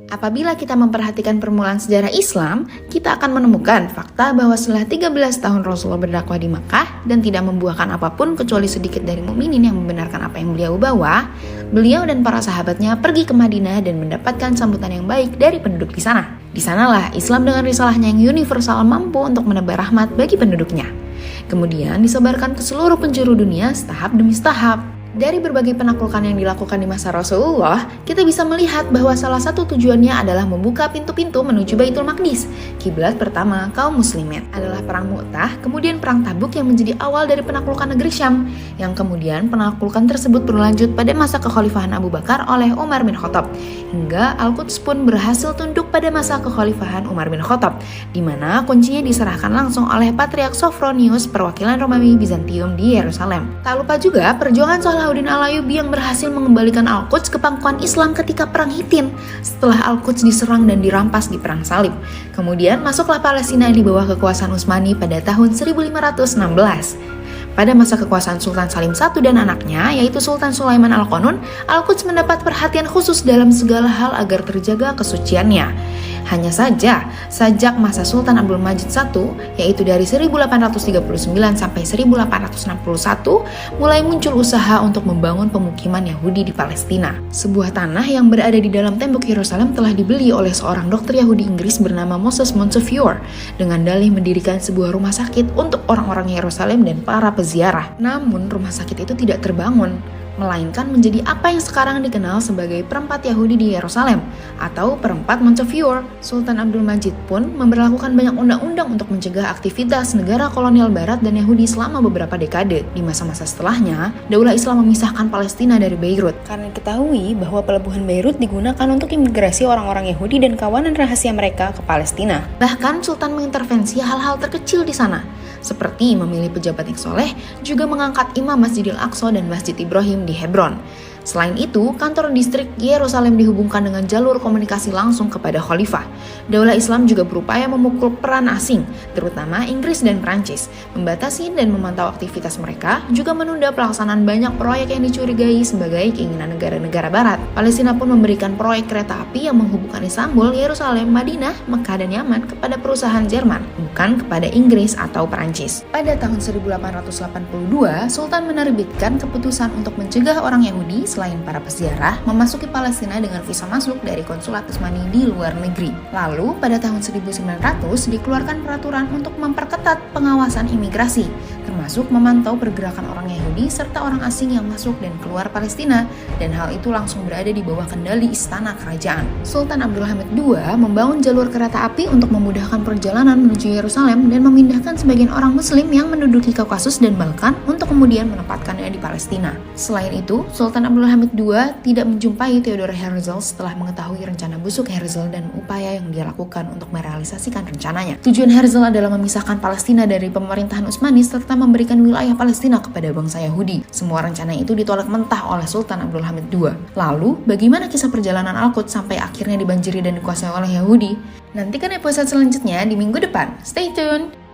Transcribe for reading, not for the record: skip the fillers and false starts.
Apabila kita memperhatikan permulaan sejarah Islam, kita akan menemukan fakta bahwa setelah 13 tahun Rasulullah berdakwah di Makkah dan tidak membuahkan apapun kecuali sedikit dari mukminin yang membenarkan apa yang beliau bawa, beliau dan para sahabatnya pergi ke Madinah dan mendapatkan sambutan yang baik dari penduduk di sana. Di sanalah Islam dengan risalahnya yang universal mampu untuk menebar rahmat bagi penduduknya. Kemudian disebarkan ke seluruh penjuru dunia setahap demi setahap. Dari berbagai penaklukan yang dilakukan di masa Rasulullah, kita bisa melihat bahwa salah satu tujuannya adalah membuka pintu-pintu menuju Baitul Maqdis. Kiblat pertama kaum muslimin adalah perang Mu'tah, kemudian perang Tabuk yang menjadi awal dari penaklukan negeri Syam, yang kemudian penaklukan tersebut berlanjut pada masa kekhalifahan Abu Bakar oleh Umar bin Khattab, hingga Al-Quds pun berhasil tunduk pada masa kekhalifahan Umar bin Khattab, di mana kuncinya diserahkan langsung oleh Patriark Sophronius perwakilan Romawi Bizantium di Yerusalem. Tak lupa juga perjuangan Salahuddin Al-Ayyubi yang berhasil mengembalikan Al-Quds ke pangkuan Islam ketika Perang Hittin setelah Al-Quds diserang dan dirampas di Perang Salib. Kemudian masuklah Palestina di bawah kekuasaan Utsmani pada tahun 1516. Pada masa kekuasaan Sultan Salim I dan anaknya, yaitu Sultan Sulaiman Al-Qanun, Al-Quds mendapat perhatian khusus dalam segala hal agar terjaga kesuciannya. Hanya saja, sejak masa Sultan Abdul Majid I, yaitu dari 1839 sampai 1861, mulai muncul usaha untuk membangun pemukiman Yahudi di Palestina. Sebuah tanah yang berada di dalam tembok Yerusalem telah dibeli oleh seorang dokter Yahudi Inggris bernama Moses Montefiore dengan dalih mendirikan sebuah rumah sakit untuk orang-orang Yerusalem dan para peziarah. Namun, rumah sakit itu tidak terbangun, melainkan menjadi apa yang sekarang dikenal sebagai Perempat Yahudi di Yerusalem atau Perempat Montefiore. Sultan Abdul Majid pun memberlakukan banyak undang-undang untuk mencegah aktivitas negara kolonial Barat dan Yahudi selama beberapa dekade. Di masa-masa setelahnya, Daulah Islam memisahkan Palestina dari Beirut karena diketahui bahwa pelabuhan Beirut digunakan untuk imigrasi orang-orang Yahudi dan kawanan rahasia mereka ke Palestina. Bahkan Sultan mengintervensi hal-hal terkecil di sana, seperti memilih pejabat yang soleh, juga mengangkat imam Masjidil Aqsa dan Masjid Ibrahim di Hebron. Selain itu, kantor distrik Yerusalem dihubungkan dengan jalur komunikasi langsung kepada khalifah. Daulah Islam juga berupaya memukul peran asing, terutama Inggris dan Prancis, membatasi dan memantau aktivitas mereka, juga menunda pelaksanaan banyak proyek yang dicurigai sebagai keinginan negara-negara Barat. Palestina pun memberikan proyek kereta api yang menghubungkan Istanbul, Yerusalem, Madinah, Mekah, dan Yaman kepada perusahaan Jerman, bukan kepada Inggris atau Prancis. Pada tahun 1882, Sultan menerbitkan keputusan untuk mencegah orang Yahudi selain para peziarah memasuki Palestina dengan visa masuk dari konsulat Utsmani di luar negeri. Lalu, pada tahun 1900 dikeluarkan peraturan untuk memperketat pengawasan imigrasi, termasuk memantau pergerakan orang Yahudi serta orang asing yang masuk dan keluar Palestina, dan hal itu langsung berada di bawah kendali istana kerajaan. Sultan Abdul Hamid II membangun jalur kereta api untuk memudahkan perjalanan menuju Yerusalem dan memindahkan sebagian orang Muslim yang menduduki Kaukasus dan Balkan untuk kemudian menempatkannya di Palestina. Selain itu, Sultan Abdul Hamid II tidak menjumpai Theodor Herzl setelah mengetahui rencana busuk Herzl dan upaya yang dia lakukan untuk merealisasikan rencananya. Tujuan Herzl adalah memisahkan Palestina dari pemerintahan Utsmani serta memberikan wilayah Palestina kepada bangsa Yahudi. Semua rencana itu ditolak mentah oleh Sultan Abdul Hamid II. Lalu, bagaimana kisah perjalanan Al-Quds sampai akhirnya dibanjiri dan dikuasai oleh Yahudi? Nantikan episode selanjutnya di minggu depan. Stay tuned!